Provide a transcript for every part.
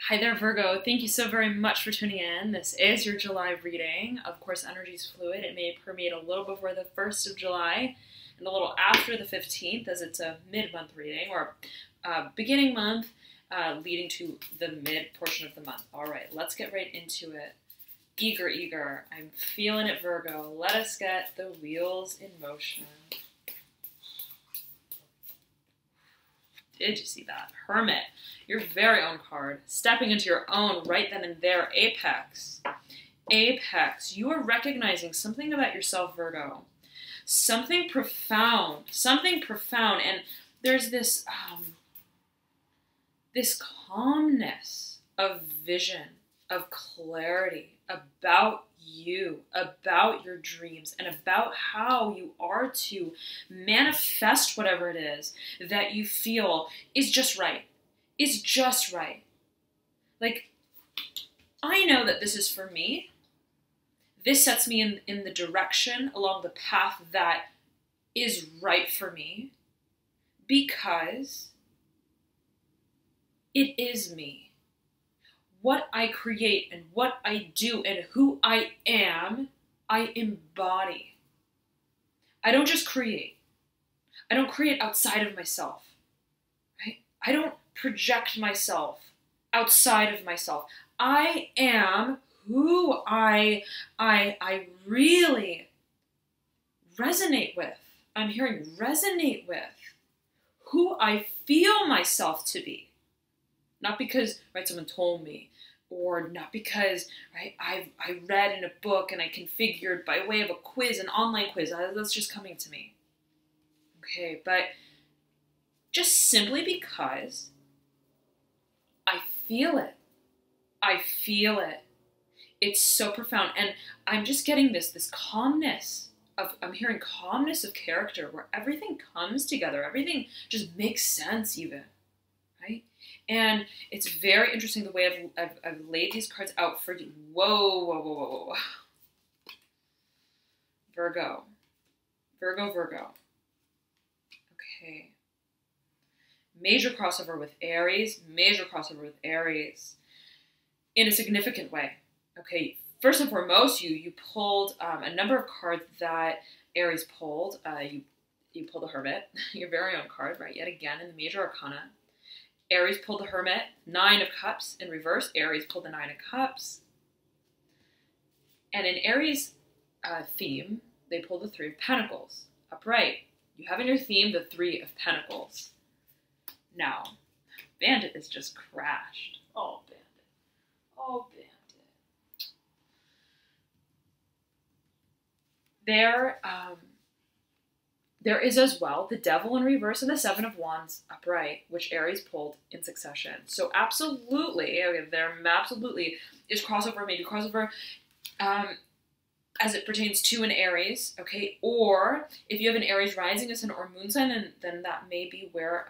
Hi there, Virgo. Thank you so very much for tuning in. This is your July reading. Of course, energy is fluid. It may permeate a little before the 1st of July and a little after the 15th, as it's a mid-month reading, or beginning month leading to the mid portion of the month. All right, let's get right into it. Eager. I'm feeling it, Virgo. Let us get the wheels in motion. Did you see that? Hermit, your very own card, stepping into your own right then and there apex. Apex, you are recognizing something about yourself, Virgo. Something profound, and there's this this calmness of vision, of clarity about you, about your dreams, and about how you are to manifest whatever it is that you feel is just right. Is just right. Like, I know that this is for me. This sets me in the direction along the path that is right for me because it is me. What I create and what I do and who I am, I embody. I don't just create. I don't create outside of myself, right? I don't project myself outside of myself. I am who I really resonate with. I'm hearing resonate with who I feel myself to be. Not because, right, someone told me, or not because, right, I read in a book and I configured by way of a quiz, an online quiz. That's just coming to me. Okay, but just simply because I feel it. I feel it. It's so profound. And I'm just getting this calmness I'm hearing calmness of character where everything comes together. Everything just makes sense even, right? And it's very interesting the way I've laid these cards out for you. Whoa. Virgo. Okay. Major crossover with Aries. In a significant way. Okay. First and foremost, you pulled a number of cards that Aries pulled. You pulled the Hermit, your very own card, right? Yet again in the major arcana. Aries pulled the Hermit, 9 of Cups in reverse. Aries pulled the 9 of Cups. And in Aries' theme, they pulled the 3 of Pentacles, upright. You have in your theme the 3 of Pentacles. Now, Bandit is just crashed. Oh, Bandit. There is as well the Devil in reverse and the 7 of Wands upright, which Aries pulled in succession. So absolutely, there absolutely is crossover, maybe crossover as it pertains to an Aries, okay? Or if you have an Aries rising, ascendant, or moon sign, then that may be where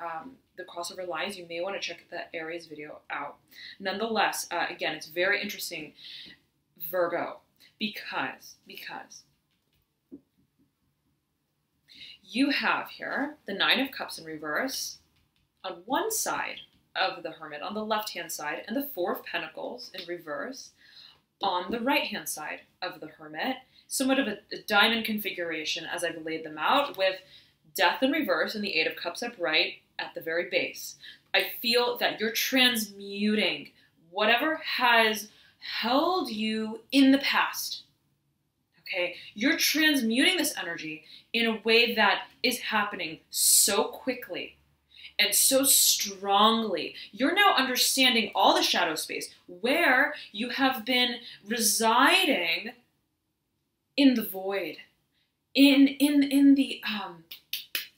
the crossover lies. You may want to check that Aries video out. Nonetheless, again, it's very interesting, Virgo, because you have here the 9 of Cups in reverse on one side of the Hermit, on the left-hand side, and the 4 of Pentacles in reverse on the right-hand side of the Hermit. Somewhat of a diamond configuration as I've laid them out, with Death in reverse and the 8 of Cups upright at the very base. I feel that you're transmuting whatever has held you in the past. Okay, you're transmuting this energy in a way that is happening so quickly and so strongly. You're now understanding all the shadow space where you have been residing in the void, in the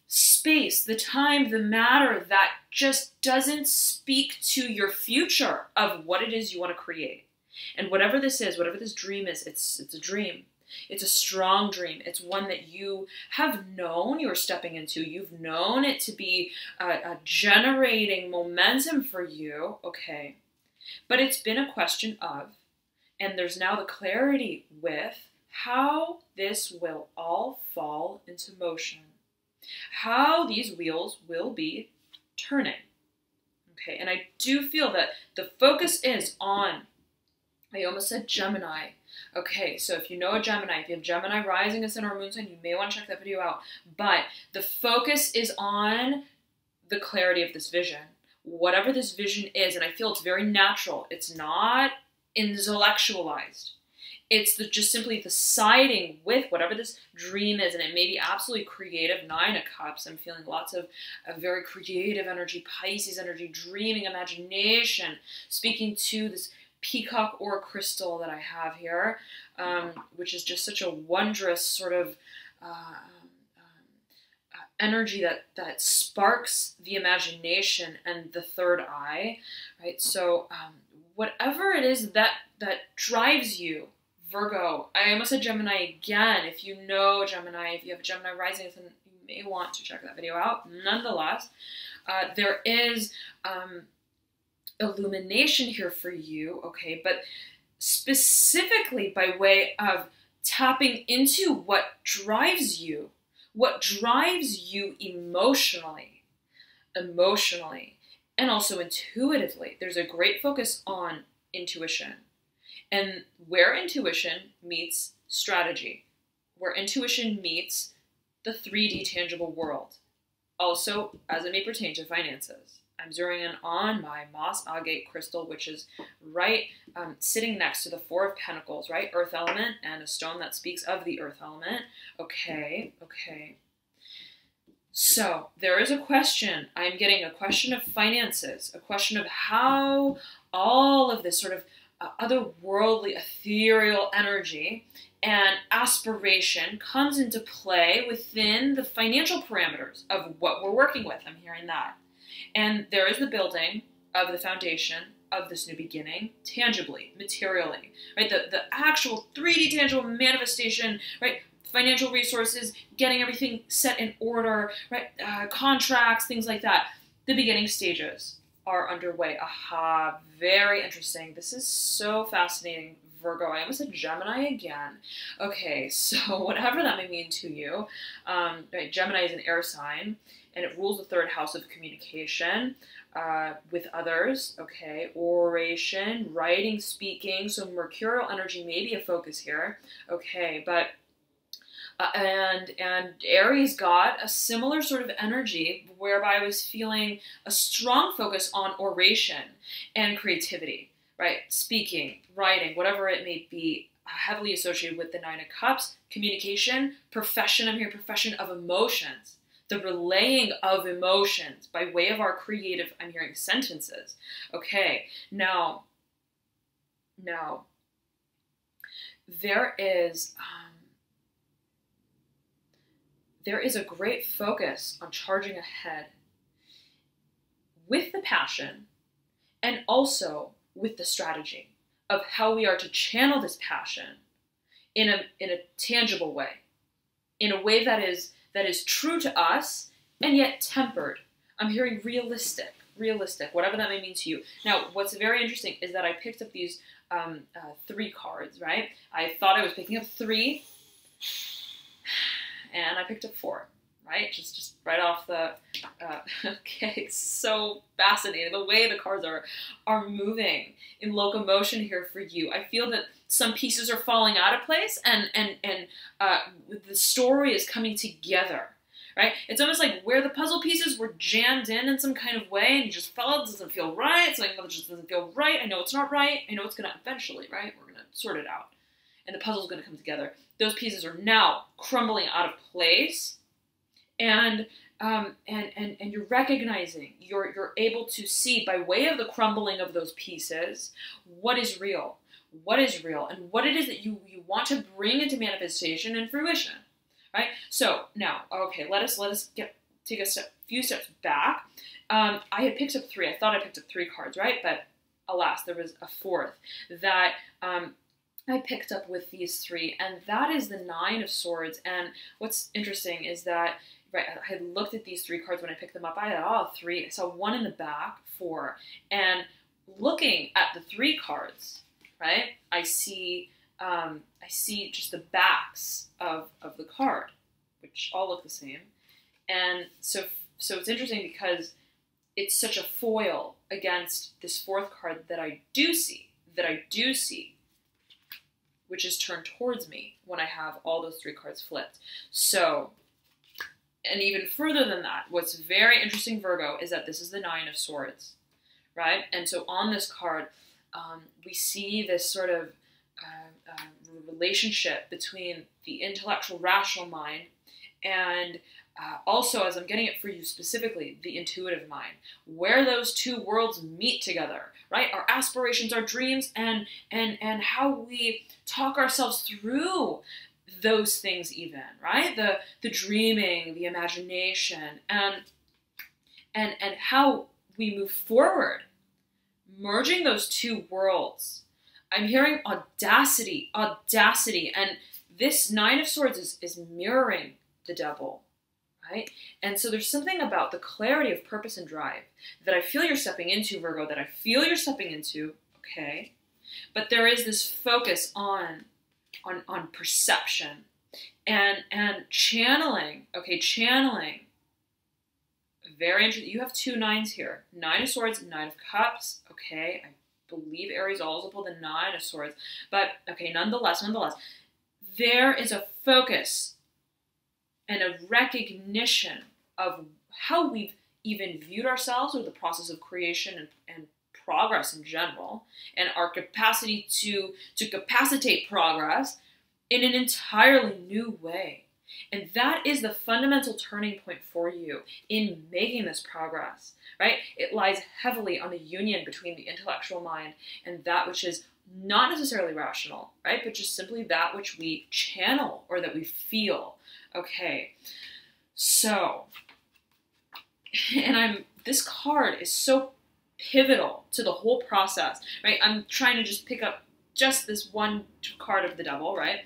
space, the time, the matter that just doesn't speak to your future of what it is you want to create. And whatever this is, whatever this dream is, it's a dream. It's a strong dream. It's one that you have known you're stepping into. You've known it to be generating momentum for you, okay? But it's been a question of, and there's now the clarity with, how this will all fall into motion. How these wheels will be turning, Okay, and I do feel that the focus is on, I almost said Gemini. Okay, so if you know a Gemini, if you have Gemini rising, ascendant, or moon sign, you may want to check that video out. But the focus is on the clarity of this vision. Whatever this vision is, and I feel it's very natural. It's not intellectualized. It's just simply the siding with whatever this dream is, and it may be absolutely creative. 9 of Cups. I'm feeling lots of very creative energy, Pisces energy, dreaming, imagination, speaking to this peacock or crystal that I have here, which is just such a wondrous sort of energy that sparks the imagination and the third eye, right? So whatever it is that drives you, Virgo, I almost said Gemini again. If you know Gemini, if you have a Gemini rising, then you may want to check that video out. Nonetheless, there is illumination here for you, okay? But specifically by way of tapping into what drives you emotionally, and also intuitively. There's a great focus on intuition. And where intuition meets strategy, where intuition meets the 3D tangible world, also as it may pertain to finances. I'm zeroing in on my moss agate crystal, which is right sitting next to the 4 of Pentacles, right? Earth element, and a stone that speaks of the earth element. Okay. So there is a question. I'm getting a question of finances, a question of how all of this sort of otherworldly, ethereal energy and aspiration comes into play within the financial parameters of what we're working with. I'm hearing that. And there is the building of the foundation of this new beginning, tangibly, materially, right? The actual 3D tangible manifestation, right? Financial resources, getting everything set in order, right? Contracts, things like that. The beginning stages are underway. Aha, very interesting. This is so fascinating, Virgo. I almost said Gemini again. Okay, so whatever that may mean to you, right, Gemini is an air sign, and it rules the 3rd house of communication with others, okay, oration, writing, speaking, so mercurial energy may be a focus here, okay, but and Aries got a similar sort of energy whereby I was feeling a strong focus on oration and creativity, right? Speaking, writing, whatever it may be, heavily associated with the 9 of Cups, communication, profession, I'm here, profession of emotions, the relaying of emotions by way of our creative, I'm hearing sentences. Okay, now, there is a great focus on charging ahead with the passion and also with the strategy of how we are to channel this passion in a tangible way, in a way that is true to us and yet tempered. I'm hearing realistic, whatever that may mean to you. Now, what's very interesting is that I picked up these 3 cards, right? I thought I was picking up 3, and I picked up 4, right? Just right off the, okay, so fascinating. The way the cards are moving in locomotion here for you. I feel that some pieces are falling out of place and the story is coming together, right? It's almost like where the puzzle pieces were jammed in some kind of way and you just felt it doesn't feel right. Something that just doesn't feel right. I know it's not right. I know it's going to eventually, right? We're going to sort it out. And the puzzle's going to come together. Those pieces are now crumbling out of place, and you're recognizing, you're able to see by way of the crumbling of those pieces what is real, and what it is that you want to bring into manifestation and fruition, right? So now, okay, let us take a few steps back. I had picked up 3. I thought I picked up 3 cards, right? But alas, there was a 4th that I picked up with these 3, and that is the 9 of Swords. And what's interesting is that, right, I had looked at these 3 cards when I picked them up. I had 3. I saw 1 in the back, 4, and looking at the 3 cards, right, I see just the backs of the card, which all look the same. And so it's interesting because it's such a foil against this fourth card that I do see, which is turned towards me when I have all those three cards flipped. So, and even further than that, what's very interesting, Virgo, is that this is the Nine of Swords, right? And so on this card, we see this sort of relationship between the intellectual, rational mind and also, as I'm getting it for you specifically, the intuitive mind, where those two worlds meet together, right? Our aspirations, our dreams, and how we talk ourselves through those things even, right? The dreaming, the imagination, and how we move forward, merging those two worlds. I'm hearing audacity, and this Nine of Swords is mirroring the Devil, right? And so there's something about the clarity of purpose and drive that I feel you're stepping into, Virgo, that I feel you're stepping into, okay? But there is this focus on perception and channeling, okay, channeling. Very interesting. You have two nines here. Nine of Swords, Nine of Cups, okay? I believe Aries also pulled the Nine of Swords. But, okay, nonetheless, there is a focus and a recognition of how we've even viewed ourselves or the process of creation and progress in general, and our capacity to capacitate progress in an entirely new way. And that is the fundamental turning point for you in making this progress, right? It lies heavily on the union between the intellectual mind and that which is not necessarily rational, right? But just simply that which we channel or that we feel. Okay, so, and this card is so pivotal to the whole process, right? I'm trying to just pick up just this one card of the Devil, right?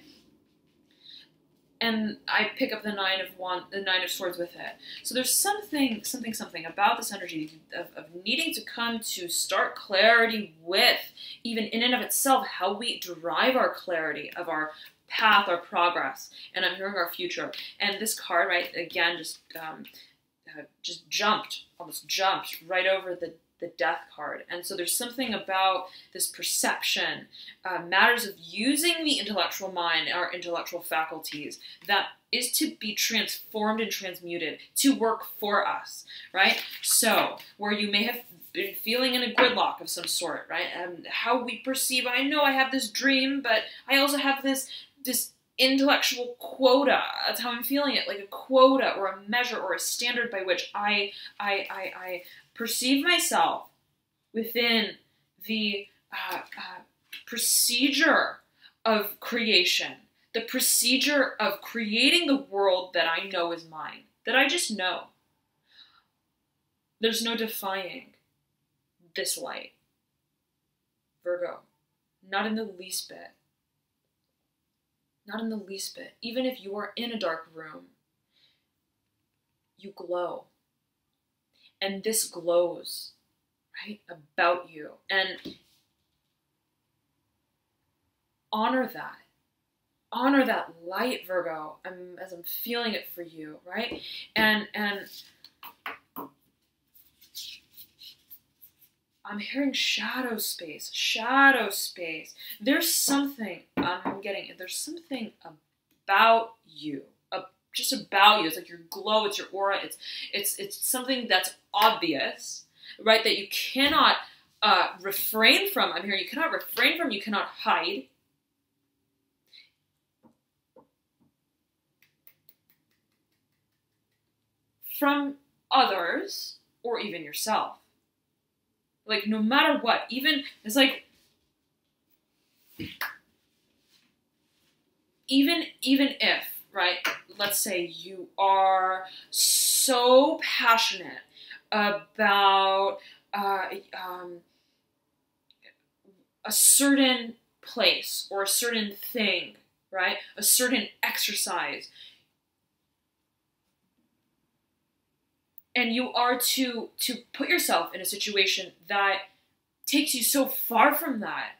And I pick up the Nine of Swords with it. So there's something about this energy of needing to come to start clarity with, even in and of itself, how we derive our clarity of our path, our progress, and I'm hearing our future. And this card, right, again, almost jumped right over the Death card. And so there's something about this perception, matters of using the intellectual mind, our intellectual faculties, that is to be transformed and transmuted to work for us, right? So where you may have been feeling in a gridlock of some sort, right? How we perceive, I know I have this dream, but I also have this intellectual quota. That's how I'm feeling it, like a quota or a measure or a standard by which I perceive myself within the procedure of creation, the procedure of creating the world that I know is mine, that I just know. There's no defying this light, Virgo, not in the least bit. Not in the least bit. Even if you are in a dark room, you glow. And this glows, right, about you. And honor that. Honor that light, Virgo, as I'm feeling it for you, right? And I'm hearing shadow space. There's something, there's something about you, just about you. It's like your glow, it's your aura, it's something that's obvious, right? That you cannot refrain from. I'm hearing you cannot refrain from, you cannot hide. From others, or even yourself. Like, no matter what, even, it's like, even if, right, let's say you are so passionate about a certain place or a certain thing, right, a certain exercise, and you are to put yourself in a situation that takes you so far from that,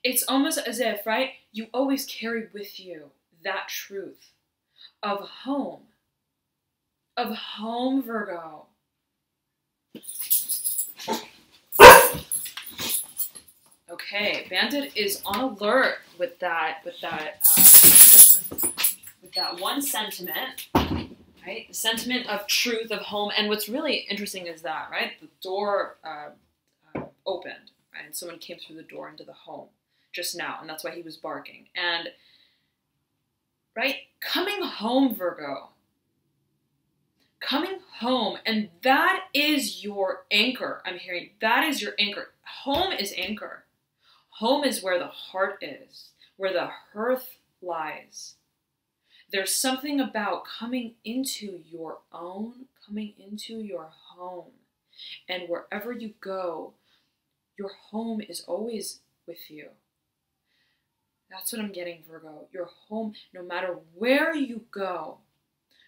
it's almost as if, right, you always carry with you that truth of home, Virgo. Okay, Bandit is on alert with that one sentiment, right? The sentiment of truth, of home. And what's really interesting is that, right? The door opened, right? And someone came through the door into the home just now, and that's why he was barking. And, right? Coming home, Virgo. Coming home, and that is your anchor. I'm hearing that is your anchor. Home is anchor. Home is where the heart is, where the hearth lies. There's something about coming into your own, coming into your home. And wherever you go, your home is always with you. That's what I'm getting, Virgo. Your home, no matter where you go,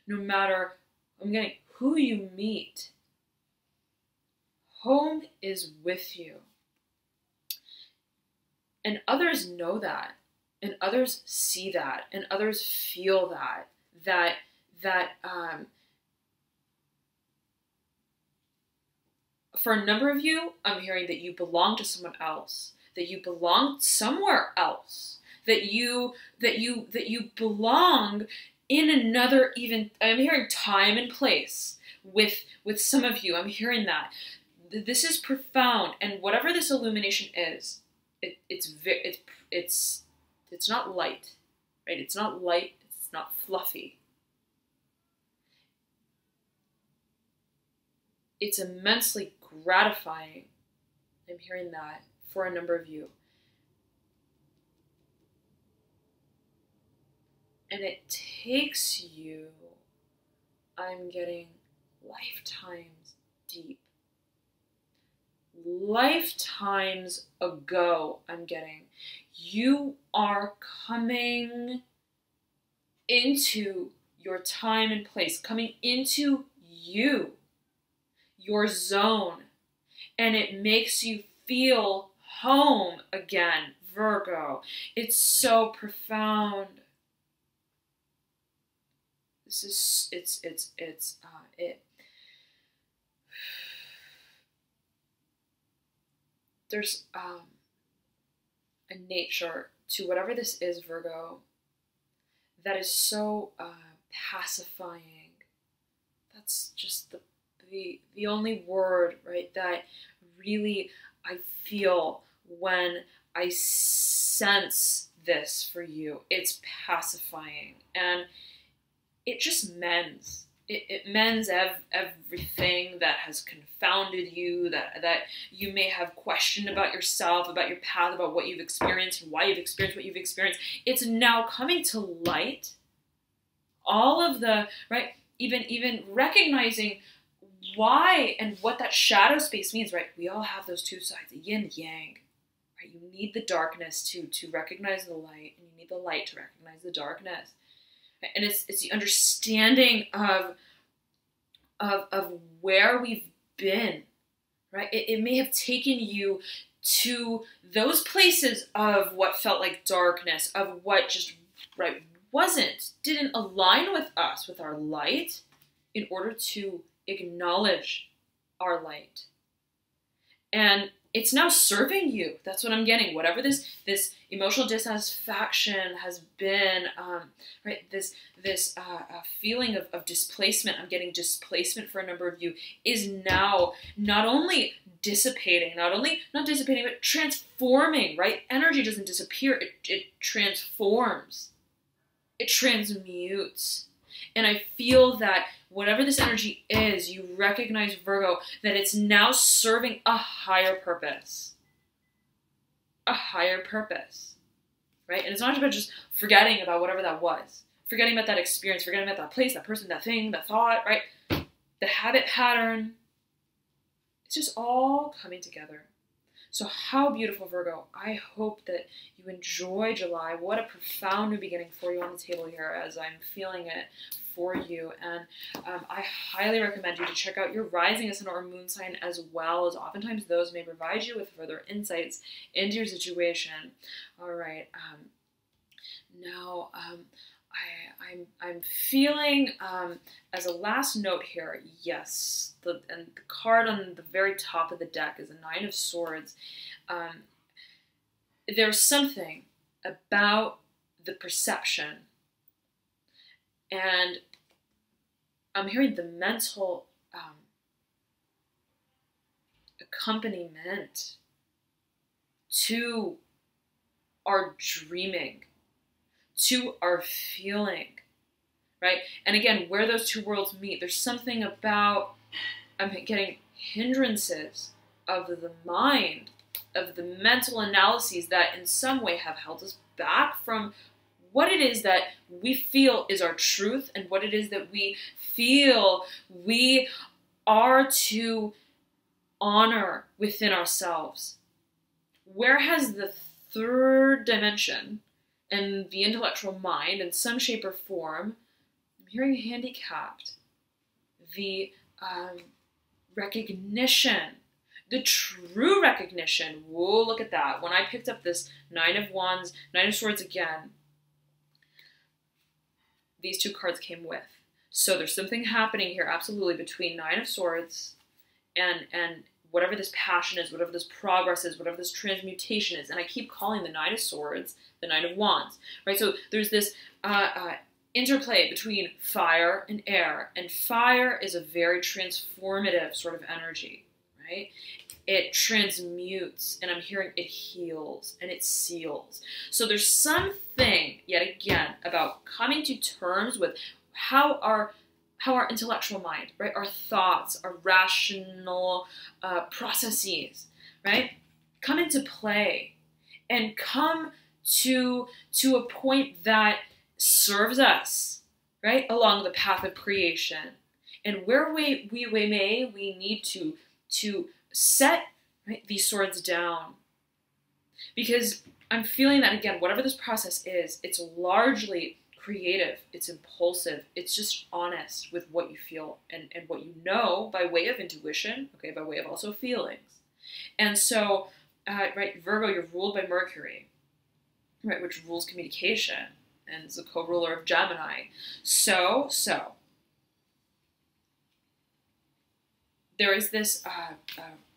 no matter, I'm getting who you meet, home is with you. And others know that, and others see that, and others feel that for a number of you, I'm hearing that you belong to someone else, that you belong somewhere else, that you belong in another, even, I'm hearing time and place with some of you. I'm hearing that. This is profound, and whatever this illumination is, it's not light, right? It's not light, it's not fluffy. It's immensely gratifying. I'm hearing that for a number of you. And it takes you, I'm getting lifetimes deep. Lifetimes ago, I'm getting, you are coming into your time and place, coming into you, your zone, and it makes you feel home again, Virgo. It's so profound. This is, it. There's a nature to whatever this is, Virgo, that is so pacifying. That's just the only word, right, that really I feel when I sense this for you. It's pacifying, and it just mends. It mends everything that has confounded you, that you may have questioned about yourself, about your path, about what you've experienced, and why you've experienced what you've experienced. It's now coming to light. All of the, right, even recognizing why and what that shadow space means, right? We all have those two sides, the yin and yang, right? You need the darkness to recognize the light, and you need the light to recognize the darkness. And it's the understanding of where we've been, right? It may have taken you to those places of what felt like darkness, of what just, right, didn't align with us, with our light, in order to acknowledge our light. And it's now serving you. That's what I'm getting. Whatever this emotional dissatisfaction has been, right? This feeling of displacement. I'm getting displacement for a number of you is now not only dissipating, but transforming. Right? Energy doesn't disappear. It transforms. It transmutes. And I feel that whatever this energy is, you recognize, Virgo, that it's now serving a higher purpose. A higher purpose, right? And it's not about just forgetting about whatever that was. Forgetting about that experience, forgetting about that place, that person, that thing, that thought, right? The habit pattern. It's just all coming together. So how beautiful, Virgo. I hope that you enjoy July. What a profound new beginning for you on the table here as I'm feeling it for you. And I highly recommend you to check out your rising ascendant or moon sign, as well, as oftentimes those may provide you with further insights into your situation. All right. Now, I'm feeling, as a last note here, yes, and the card on the very top of the deck is a Nine of Swords. there's something about the perception, and I'm hearing the mental accompaniment to our dreaming, to our feeling, right? And again, where those two worlds meet, there's something about, I'm getting hindrances of the mind, of the mental analyses that in some way have held us back from what it is that we feel is our truth and what it is that we feel we are to honor within ourselves. Where has the third dimension and the intellectual mind in some shape or form, I'm hearing handicapped, the recognition, the true recognition. Whoa, look at that. When I picked up this Nine of Wands, Nine of Swords again, these two cards came with. So there's something happening here, absolutely, between Nine of Swords and whatever this passion is, whatever this progress is, whatever this transmutation is. And I keep calling the Nine of Swords the Nine of Wands, right? So there's this interplay between fire and air. And fire is a very transformative sort of energy, right? It transmutes, and I'm hearing it heals and it seals. So there's something, yet again, about coming to terms with how our intellectual mind, right, our thoughts, our rational processes, right, come into play and come to a point that serves us, right, along the path of creation. And where we need to set, right, these swords down. Because I'm feeling that, again, whatever this process is, it's largely creative, it's impulsive, it's just honest with what you feel and what you know by way of intuition, okay, by way of also feelings. And so, right, Virgo, you're ruled by Mercury, right, which rules communication and is a co-ruler of Gemini. So there is this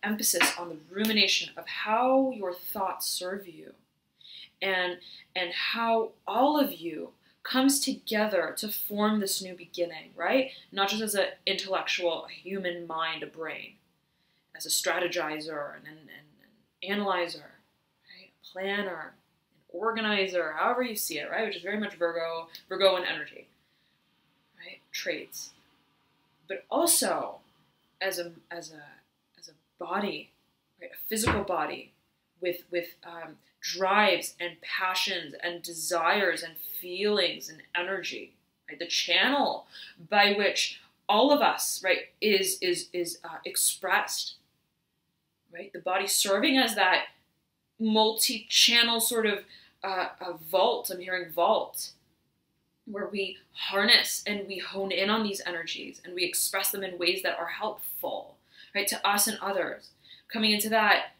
emphasis on the rumination of how your thoughts serve you, and how all of you comes together to form this new beginning, right? Not just as an intellectual, a human mind, a brain, as a strategizer and an analyzer, right? A planner, an organizer, however you see it, right? Which is very much Virgo and energy, right? Traits, but also as a body, right? A physical body with drives and passions and desires and feelings and energy, right? The channel by which all of us, right, is expressed, right? The body serving as that multi-channel sort of vault. I'm hearing vault, where we harness and we hone in on these energies and we express them in ways that are helpful, right, to us and others. Coming into that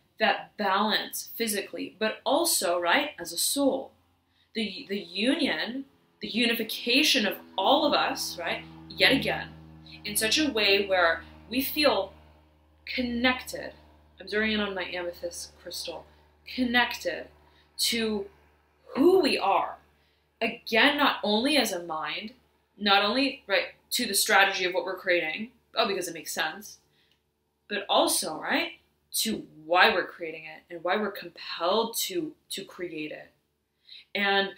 balance physically, but also, right, as a soul. The union, the unification of all of us, right, yet again, in such a way where we feel connected. I'm zeroing in on my amethyst crystal. Connected to who we are. Again, not only as a mind, not only, right, to the strategy of what we're creating, because it makes sense, but also, right, to why we're creating it and why we're compelled to create it, and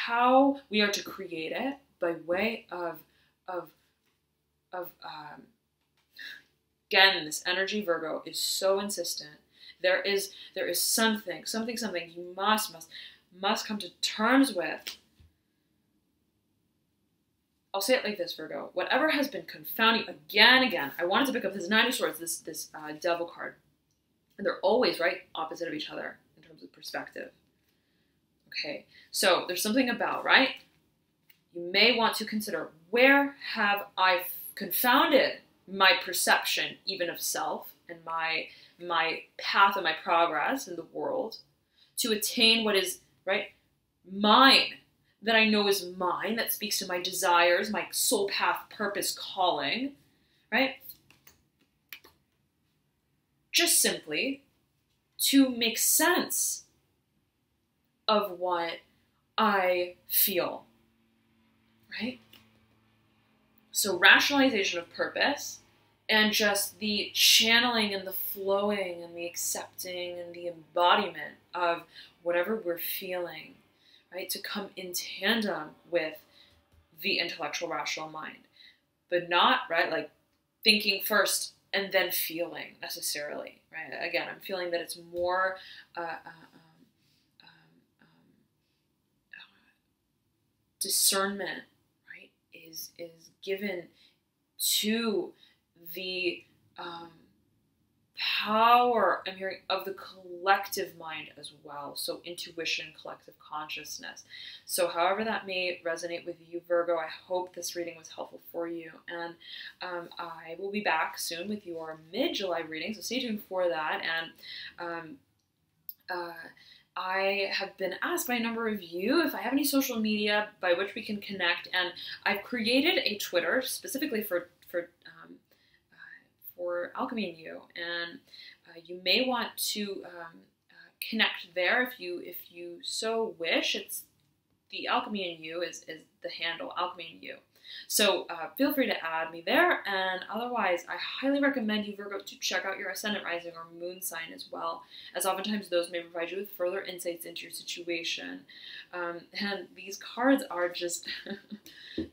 how we are to create it by way of again, this energy, Virgo, is so insistent. There is something you must come to terms with. I'll say it like this, Virgo. Whatever has been confounding, again, I wanted to pick up this Nine of Swords, this Devil card. And they're always, right, opposite of each other in terms of perspective. Okay, so there's something about, right, you may want to consider, where have I confounded my perception even of self and my path and my progress in the world to attain what is, right, mine, that I know is mine, that speaks to my desires, my soul path, purpose, calling, right? Just simply to make sense of what I feel, right? So rationalization of purpose and just the channeling and the flowing and the accepting and the embodiment of whatever we're feeling, right? To come in tandem with the intellectual rational mind, but not, right, like thinking first and then feeling necessarily, right? Again, I'm feeling that it's more discernment, right, is given to the power, I'm hearing, of the collective mind as well. So intuition, collective consciousness. So however that may resonate with you, Virgo, I hope this reading was helpful for you. And I will be back soon with your mid-July reading, so stay tuned for that. And I have been asked by a number of you if I have any social media by which we can connect, and I've created a Twitter specifically for Alchemy and You, and you may want to connect there if you so wish. It's the Alchemy and You is the handle, Alchemy and You. So feel free to add me there, and otherwise I highly recommend you, Virgo, to check out your Ascendant, Rising, or Moon sign as well, as oftentimes those may provide you with further insights into your situation. And these cards are just,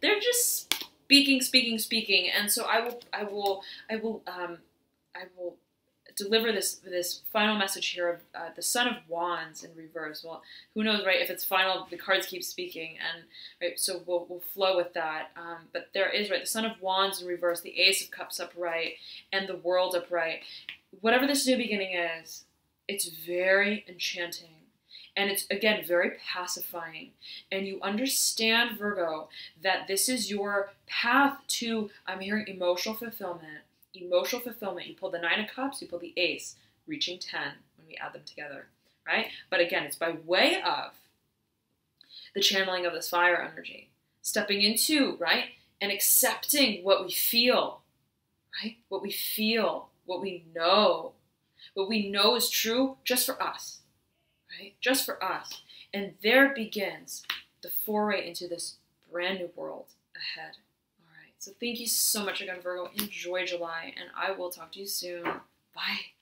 they're just speaking, and so I will deliver this final message here of the Son of Wands in reverse. Well, who knows, right? If it's final, the cards keep speaking, and right, so we'll flow with that. But there is, right, the Son of Wands in reverse, the Ace of Cups upright, and the World upright. Whatever this new beginning is, it's very enchanting. And it's, again, very pacifying. And you understand, Virgo, that this is your path to, I'm hearing, emotional fulfillment. Emotional fulfillment. You pull the 9 of Cups, you pull the Ace, reaching 10 when we add them together, right? But again, it's by way of the channeling of this fire energy. Stepping into, right? And accepting what we feel, right? What we feel, what we know. What we know is true just for us. Right? Just for us. And there begins the foray into this brand new world ahead. All right. So thank you so much again, Virgo. Enjoy July, and I will talk to you soon. Bye.